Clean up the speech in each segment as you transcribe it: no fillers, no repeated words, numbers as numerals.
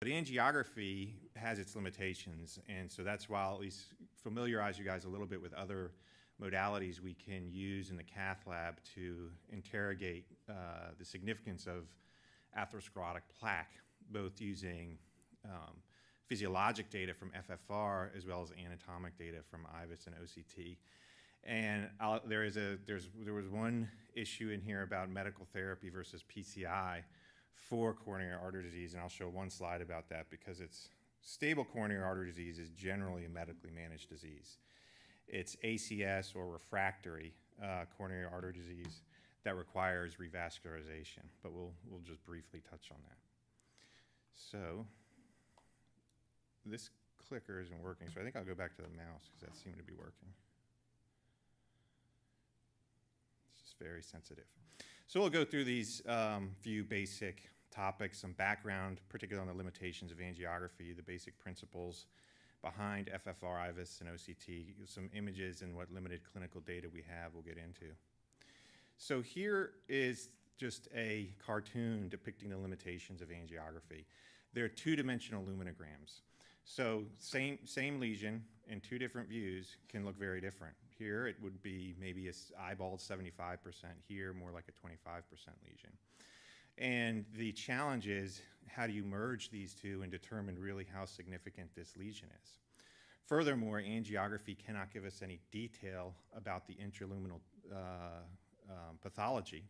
But angiography has its limitations, and so that's why I'll at least familiarize you guys a little bit with other modalities we can use in the cath lab to interrogate the significance of atherosclerotic plaque, both using physiologic data from FFR as well as anatomic data from IVUS and OCT. And there was one issue in here about medical therapy versus PCI for coronary artery disease, and I'll show one slide about that because it's stable coronary artery disease is generally a medically managed disease. It's ACS or refractory coronary artery disease that requires revascularization, but we'll just briefly touch on that. So this clicker isn't working, so I think I'll go back to the mouse because that seemed to be working. It's just very sensitive. So we'll go through these few basic topics, some background, particularly on the limitations of angiography, the basic principles behind FFR, IVUS, and OCT, some images and what limited clinical data we have we'll get into. So here is just a cartoon depicting the limitations of angiography. They're two-dimensional luminograms. So same lesion in two different views can look very different. Here it would be maybe eyeballed 75%, here more like a 25% lesion. And the challenge is, how do you merge these two and determine really how significant this lesion is? Furthermore, angiography cannot give us any detail about the intraluminal pathology,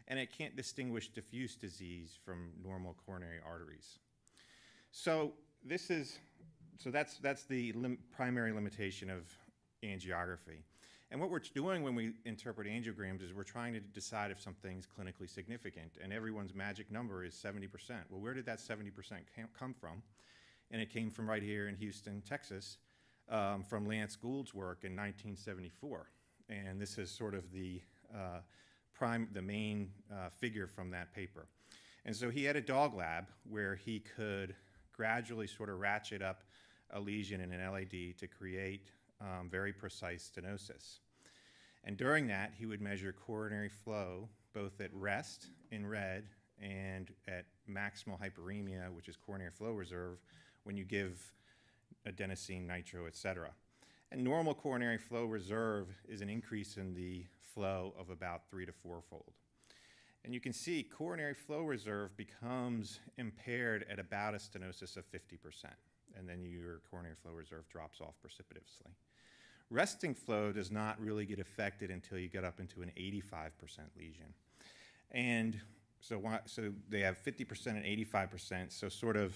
and it can't distinguish diffuse disease from normal coronary arteries. So that's the primary limitation of angiography. And what we're doing when we interpret angiograms is we're trying to decide if something's clinically significant, and everyone's magic number is 70%. Well, where did that 70% come from? And it came from right here in Houston, Texas, from Lance Gould's work in 1974. And this is sort of the main figure from that paper. And so he had a dog lab where he could gradually sort of ratchet up a lesion in an LAD to create very precise stenosis. And during that, he would measure coronary flow, both at rest in red and at maximal hyperemia, which is coronary flow reserve, when you give adenosine, nitro, et cetera. And normal coronary flow reserve is an increase in the flow of about 3 to 4-fold. And you can see coronary flow reserve becomes impaired at about a stenosis of 50%. And then your coronary flow reserve drops off precipitously. Resting flow does not really get affected until you get up into an 85% lesion. And so they have 50% and 85%, so sort of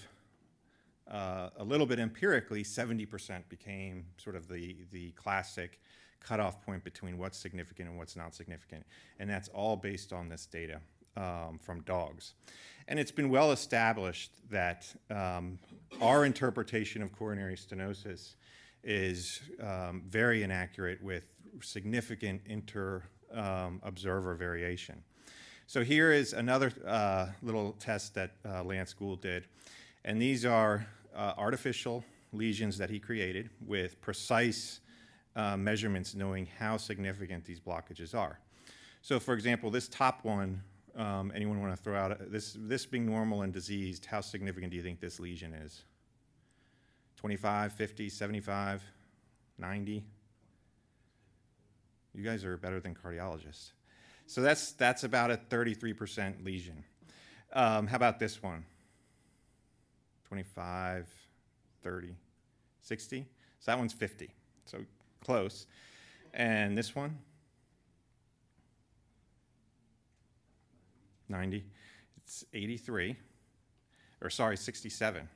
a little bit empirically, 70% became sort of the classic cutoff point between what's significant and what's not significant. And that's all based on this data from dogs. And it's been well established that our interpretation of coronary stenosis is very inaccurate with significant inter-observer variation. So here is another little test that Lance Gould did. And these are artificial lesions that he created with precise measurements knowing how significant these blockages are. So for example, this top one, anyone want to throw out, this being normal and diseased, how significant do you think this lesion is? 25, 50, 75, 90? You guys are better than cardiologists. So that's about a 33% lesion. How about this one? 25, 30, 60? So that one's 50, so close. And this one? 90. It's 83, or sorry, 67.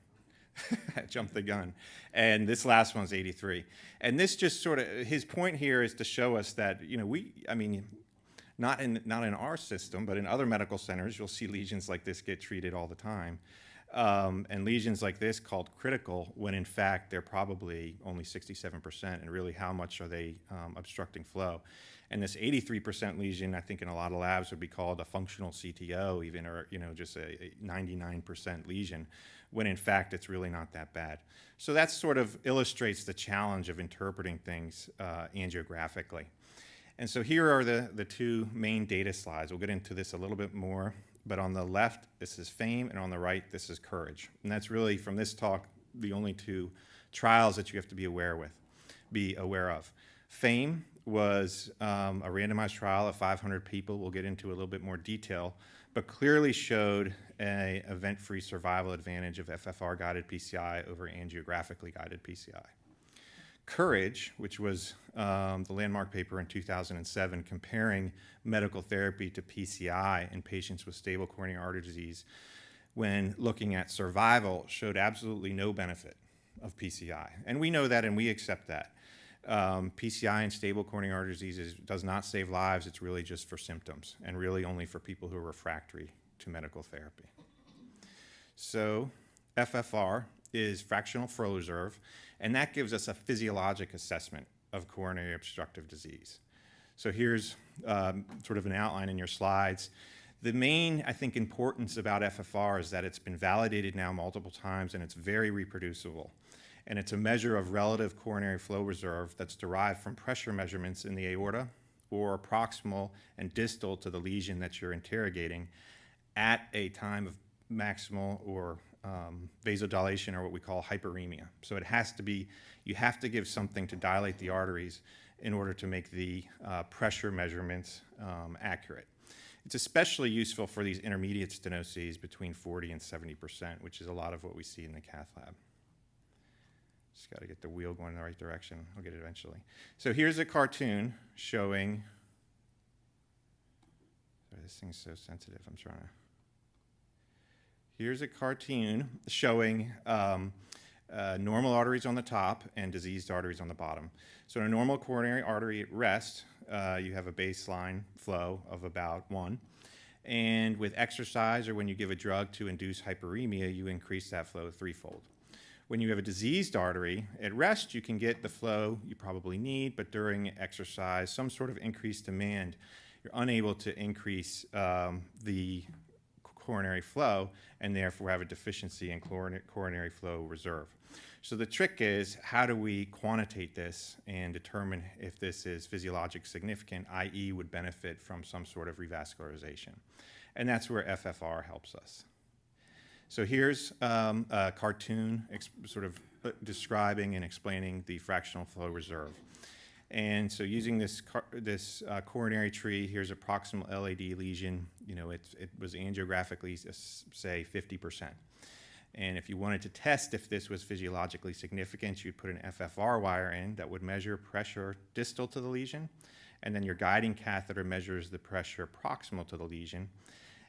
I jumped the gun. And this last one's 83. And this just sort of, his point here is to show us that, you know, not in our system, but in other medical centers, you'll see lesions like this get treated all the time. And lesions like this called critical, when in fact they're probably only 67%, and really how much are they obstructing flow. And this 83% lesion, I think in a lot of labs would be called a functional CTO even, or just a 99% lesion, when in fact it's really not that bad. So that sort of illustrates the challenge of interpreting things angiographically. And so here are the two main data slides. We'll get into this a little bit more But on the left, this is fame, and on the right, this is courage. And that's really, from this talk, the only two trials that you have to be aware of. Fame was a randomized trial of 500 people. We'll get into a little bit more detail, but clearly showed an event-free survival advantage of FFR-guided PCI over angiographically guided PCI. Courage, which was the landmark paper in 2007 comparing medical therapy to PCI in patients with stable coronary artery disease, when looking at survival, showed absolutely no benefit of PCI. And we know that, and we accept that. PCI in stable coronary artery disease does not save lives. It's really just for symptoms, and really only for people who are refractory to medical therapy. So FFR is fractional flow reserve, and that gives us a physiologic assessment of coronary obstructive disease. So here's sort of an outline in your slides. The main, I think, importance about FFR is that it's been validated now multiple times, and it's very reproducible. And it's a measure of relative coronary flow reserve that's derived from pressure measurements in the aorta or proximal and distal to the lesion that you're interrogating at a time of maximal or vasodilation, or what we call hyperemia. So it has to be, you have to give something to dilate the arteries in order to make the pressure measurements accurate. It's especially useful for these intermediate stenoses between 40 and 70%, which is a lot of what we see in the cath lab. Just got to get the wheel going in the right direction. I'll get it eventually. So here's a cartoon showing, sorry, this thing's so sensitive, I'm trying to. Here's a cartoon showing normal arteries on the top and diseased arteries on the bottom. So in a normal coronary artery at rest, you have a baseline flow of about 1. And with exercise or when you give a drug to induce hyperemia, you increase that flow threefold. When you have a diseased artery, at rest you can get the flow you probably need, but during exercise, some sort of increased demand, you're unable to increase the coronary flow and therefore have a deficiency in coronary flow reserve. So the trick is, how do we quantitate this and determine if this is physiologic significant, i.e. would benefit from some sort of revascularization? And that's where FFR helps us. So here's a cartoon sort of describing and explaining the fractional flow reserve. And so using this coronary tree, here's a proximal LAD lesion. You know, it was angiographically, say, 50%. And if you wanted to test if this was physiologically significant, you'd put an FFR wire in that would measure pressure distal to the lesion, and then your guiding catheter measures the pressure proximal to the lesion.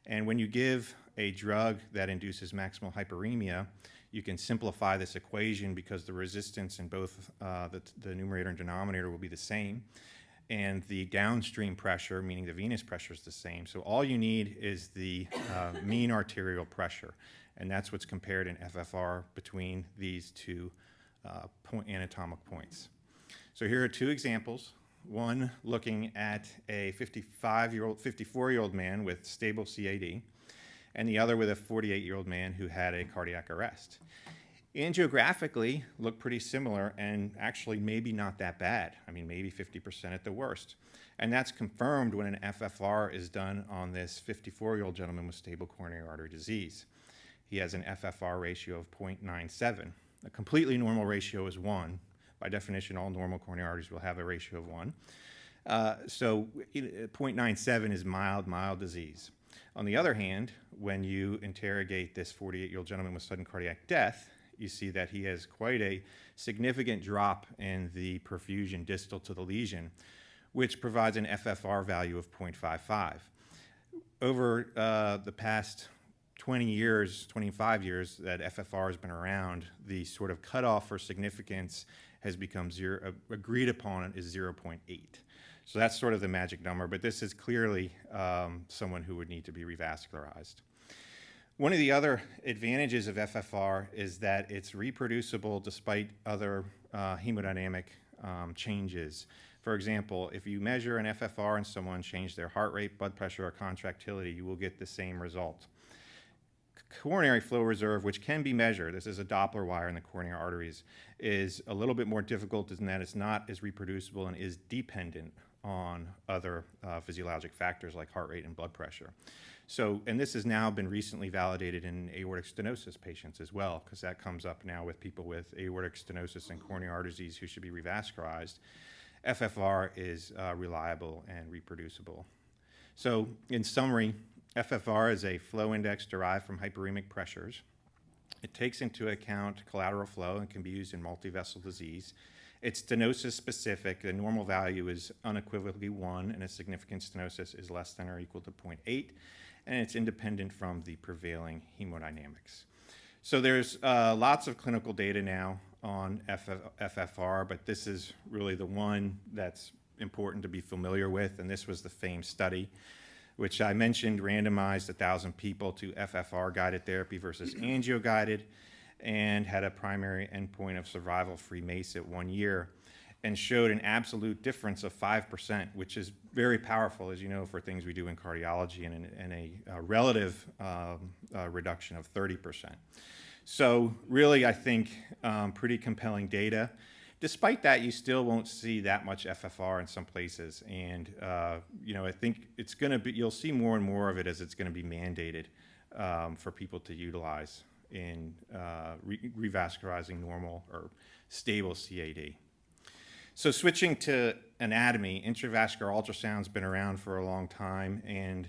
And when you give a drug that induces maximal hyperemia, you can simplify this equation because the resistance in both the numerator and denominator will be the same, and the downstream pressure, meaning the venous pressure, is the same. So all you need is the mean arterial pressure, and that's what's compared in FFR between these two anatomic points. So here are two examples. One looking at a 54-year-old man with stable CAD, and the other with a 48-year-old man who had a cardiac arrest. Angiographically, look pretty similar, and actually maybe not that bad. I mean, maybe 50% at the worst. And that's confirmed when an FFR is done on this 54-year-old gentleman with stable coronary artery disease. He has an FFR ratio of 0.97. A completely normal ratio is 1. By definition, all normal coronary arteries will have a ratio of 1. So 0.97 is mild disease. On the other hand, when you interrogate this 48-year-old gentleman with sudden cardiac death, you see that he has quite a significant drop in the perfusion distal to the lesion, which provides an FFR value of 0.55. Over the past 20 years, 25 years that FFR has been around, the sort of cutoff for significance has become agreed upon is 0.8. So that's sort of the magic number, but this is clearly someone who would need to be revascularized. One of the other advantages of FFR is that it's reproducible despite other hemodynamic changes. For example, if you measure an FFR in someone, change their heart rate, blood pressure, or contractility, you will get the same result. Coronary flow reserve, which can be measured, this is a Doppler wire in the coronary arteries, is a little bit more difficult in that it's not as reproducible and is dependent on other physiologic factors like heart rate and blood pressure. So, and this has now been recently validated in aortic stenosis patients as well, because that comes up now with people with aortic stenosis and coronary artery disease who should be revascularized. FFR is reliable and reproducible. So, in summary, FFR is a flow index derived from hyperemic pressures. It takes into account collateral flow and can be used in multivessel disease. It's stenosis specific. The normal value is unequivocally 1, and a significant stenosis is less than or equal to 0.8, and it's independent from the prevailing hemodynamics. So there's lots of clinical data now on FFR, but this is really the one that's important to be familiar with, and this was the FAME study, which I mentioned randomized 1,000 people to FFR-guided therapy versus angio-guided, and had a primary endpoint of survival-free MACE at 1 year, and showed an absolute difference of 5%, which is very powerful, as you know, for things we do in cardiology, and a relative reduction of 30%. So really, I think pretty compelling data. Despite that, you still won't see that much FFR in some places, and you know, I think it's going to be, you'll see more and more of it as it's going to be mandated for people to utilize in revascularizing normal or stable CAD. So switching to anatomy, intravascular ultrasound's been around for a long time, and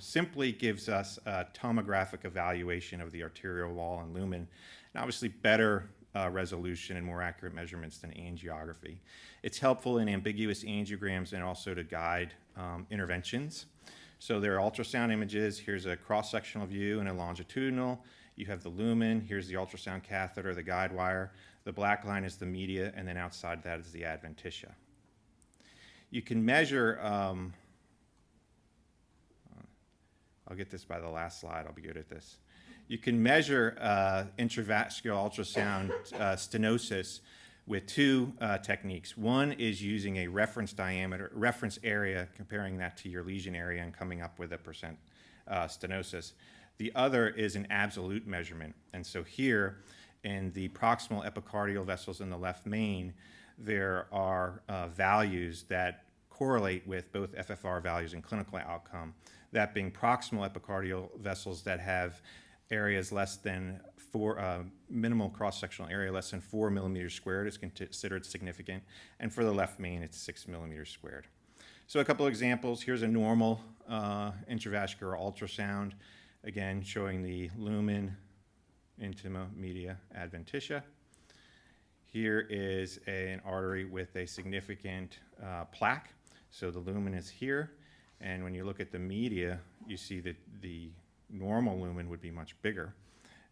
simply gives us a tomographic evaluation of the arterial wall and lumen, and obviously better resolution and more accurate measurements than angiography. It's helpful in ambiguous angiograms and also to guide interventions. So there are ultrasound images. Here's a cross-sectional view and a longitudinal. You have the lumen. Here's the ultrasound catheter, the guide wire. The black line is the media, and then outside that is the adventitia. You can measure, I'll get this by the last slide. I'll be good at this. You can measure intravascular ultrasound stenosis with two techniques. One is using a reference diameter, reference area, comparing that to your lesion area and coming up with a percent stenosis. The other is an absolute measurement. And so here in the proximal epicardial vessels in the left main, there are values that correlate with both FFR values and clinical outcome. That being proximal epicardial vessels that have areas less than minimal cross-sectional area less than 4 millimeters squared is considered significant, and for the left main, it's 6 millimeters squared. So a couple of examples. Here's a normal intravascular ultrasound, again showing the lumen, intima, media, adventitia. Here is an artery with a significant plaque. So the lumen is here, and when you look at the media, you see that the normal lumen would be much bigger,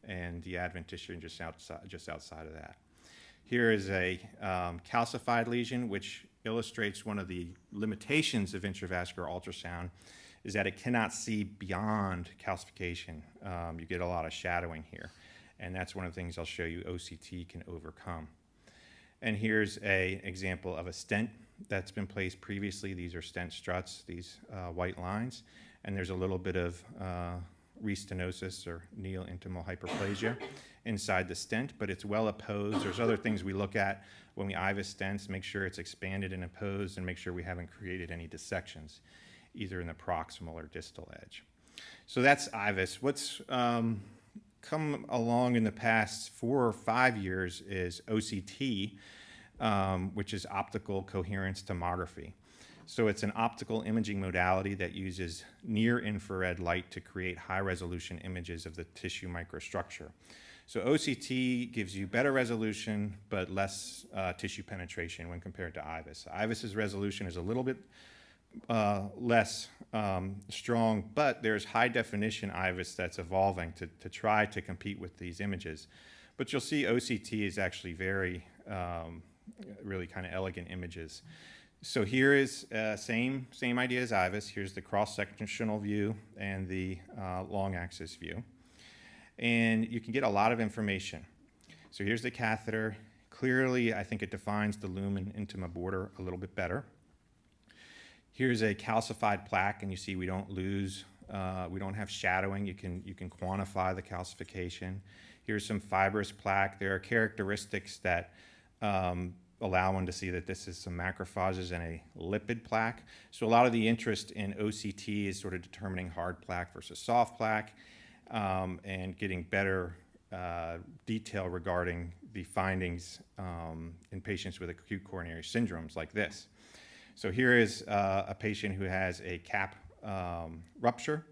and the adventitia just outside of that. Here is a calcified lesion, which illustrates one of the limitations of intravascular ultrasound, is that it cannot see beyond calcification. You get a lot of shadowing here, and that's one of the things I'll show you OCT can overcome. And here's an example of a stent that's been placed previously. These are stent struts, these white lines, and there's a little bit of restenosis or neo-intimal hyperplasia inside the stent, but it's well opposed. There's other things we look at when we IVUS stents, make sure it's expanded and opposed, and make sure we haven't created any dissections, either in the proximal or distal edge. So that's IVUS. What's come along in the past 4 or 5 years is OCT, which is optical coherence tomography. So it's an optical imaging modality that uses near-infrared light to create high-resolution images of the tissue microstructure. So OCT gives you better resolution, but less tissue penetration when compared to IVUS. IVUS's resolution is a little bit less strong, but there's high-definition IVUS that's evolving to try to compete with these images. But you'll see OCT is actually very, really kind of elegant images. So here is same idea as IVUS. Here's the cross-sectional view and the long axis view. And you can get a lot of information. So here's the catheter. Clearly, I think it defines the lumen intima border a little bit better. Here's a calcified plaque, and you see we don't lose, we don't have shadowing. You can quantify the calcification. Here's some fibrous plaque. There are characteristics that allow one to see that this is some macrophages and a lipid plaque. So a lot of the interest in OCT is sort of determining hard plaque versus soft plaque, and getting better detail regarding the findings in patients with acute coronary syndromes like this. So here is a patient who has a cap rupture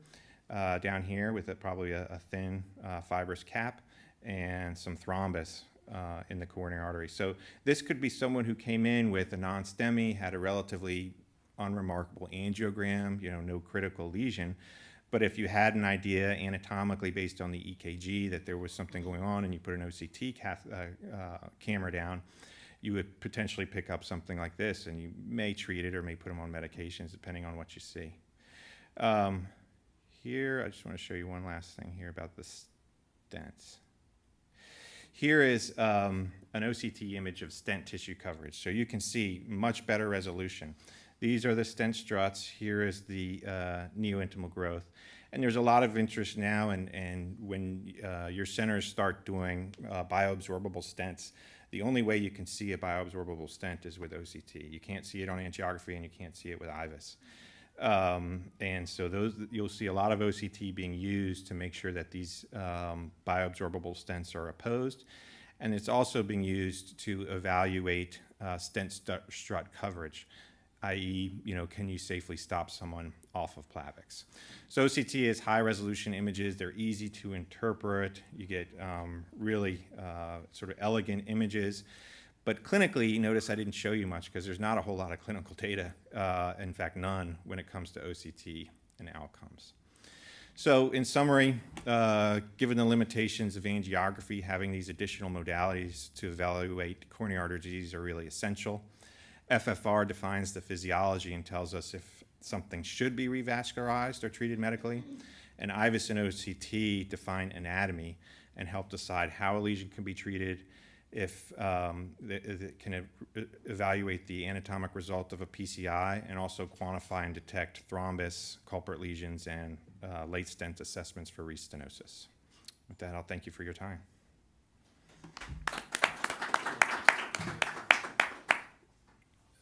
down here with probably a thin fibrous cap and some thrombus in the coronary artery. So this could be someone who came in with a non-STEMI, had a relatively unremarkable angiogram, no critical lesion. But if you had an idea anatomically based on the EKG that there was something going on and you put an OCT camera down, you would potentially pick up something like this, and you may treat it or may put them on medications depending on what you see. Here, I just want to show you one last thing here about the stents. Here is an OCT image of stent tissue coverage. So you can see much better resolution. These are the stent struts. Here is the neointimal growth. And there's a lot of interest now, and when your centers start doing bioabsorbable stents, the only way you can see a bioabsorbable stent is with OCT. You can't see it on angiography, and you can't see it with IVUS. And so you'll see a lot of OCT being used to make sure that these bioabsorbable stents are opposed. And it's also being used to evaluate stent strut coverage, i.e., can you safely stop someone off of Plavix? So OCT is high-resolution images. They're easy to interpret. You get really sort of elegant images. But clinically, notice I didn't show you much because there's not a whole lot of clinical data, in fact, none, when it comes to OCT and outcomes. So in summary, given the limitations of angiography, having these additional modalities to evaluate coronary artery disease are really essential. FFR defines the physiology and tells us if something should be revascularized or treated medically. And IVUS and OCT define anatomy and help decide how a lesion can be treated, if it can evaluate the anatomic result of a PCI, and also quantify and detect thrombus, culprit lesions, and late stent assessments for restenosis. With that, I'll thank you for your time.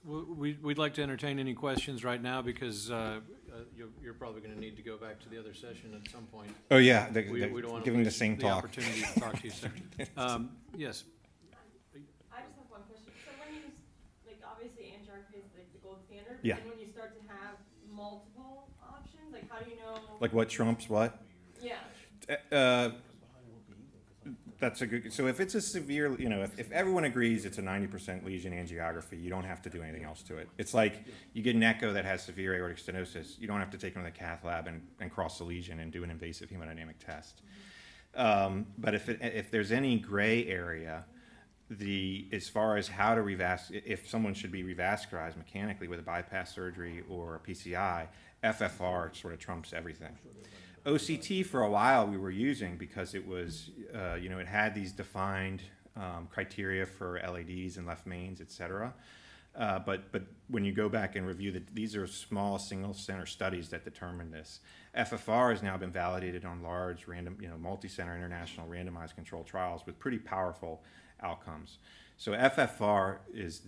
We'd like to entertain any questions right now because you're probably going to need to go back to the other session at some point. Oh yeah, We don't want to giving the same the talk. opportunity to talk to you, sir. Yes. I just have one question. So when you, obviously angiography is the gold standard, Yeah. and when you start to have multiple options, how do you know? Like what trumps what? Yeah. That's a good, so if it's a severe, if everyone agrees it's a 90% lesion angiography, you don't have to do anything else to it. It's like you get an echo that has severe aortic stenosis, you don't have to take them to the cath lab and cross the lesion and do an invasive hemodynamic test. But if there's any gray area, as far as how to if someone should be revascularized mechanically with a bypass surgery or a PCI, FFR sort of trumps everything. OCT for a while we were using because it was, it had these defined criteria for LADs and left mains, et cetera. But when you go back and review these are small single center studies that determine this. FFR has now been validated on large random, multi-center international randomized controlled trials with pretty powerful outcomes. So FFR is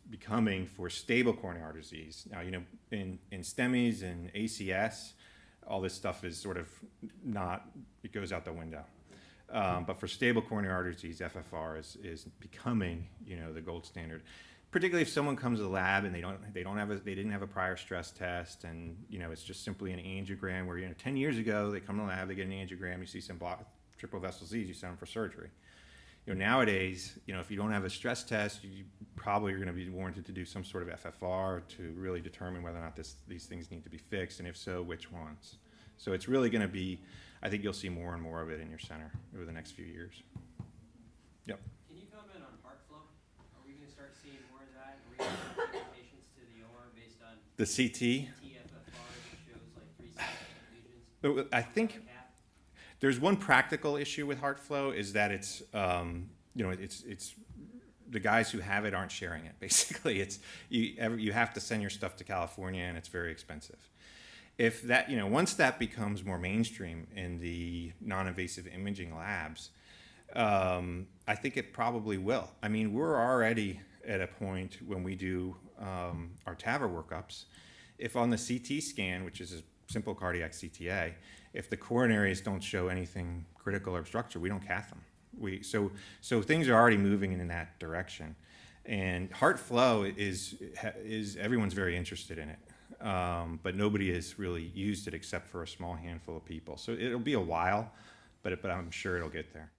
becoming for stable coronary artery disease. Now, in STEMIs and ACS, all this stuff is sort of it goes out the window. But for stable coronary artery disease, FFR is becoming, the gold standard. Particularly if someone comes to the lab and they didn't have a prior stress test, and it's just simply an angiogram where 10 years ago they come to the lab, they get an angiogram, you see some triple vessel disease, you send them for surgery. Nowadays, if you don't have a stress test, you probably are going to be warranted to do some sort of FFR to really determine whether or not these things need to be fixed, and if so, which ones. So it's really going to be, I think you'll see more and more of it in your center over the next few years. Yep. Can you comment on heart flow? Are we going to start seeing more of that? Are we going to take patients to the OR based on The CT? FFR that shows like 3 lesions? I think there's one practical issue with heart flow is that it's it's the guys who have it aren't sharing it. Basically, it's you have to send your stuff to California, and it's very expensive. If that once that becomes more mainstream in the non-invasive imaging labs, I think it probably will. I mean, we're already at a point when we do our TAVR workups, if on the CT scan, which is a simple cardiac CTA, if the coronaries don't show anything critical or obstructive, we don't cath them. So things are already moving in that direction. And heart flow is everyone's very interested in it, but nobody has really used it except for a small handful of people. So it'll be a while, but I'm sure it'll get there.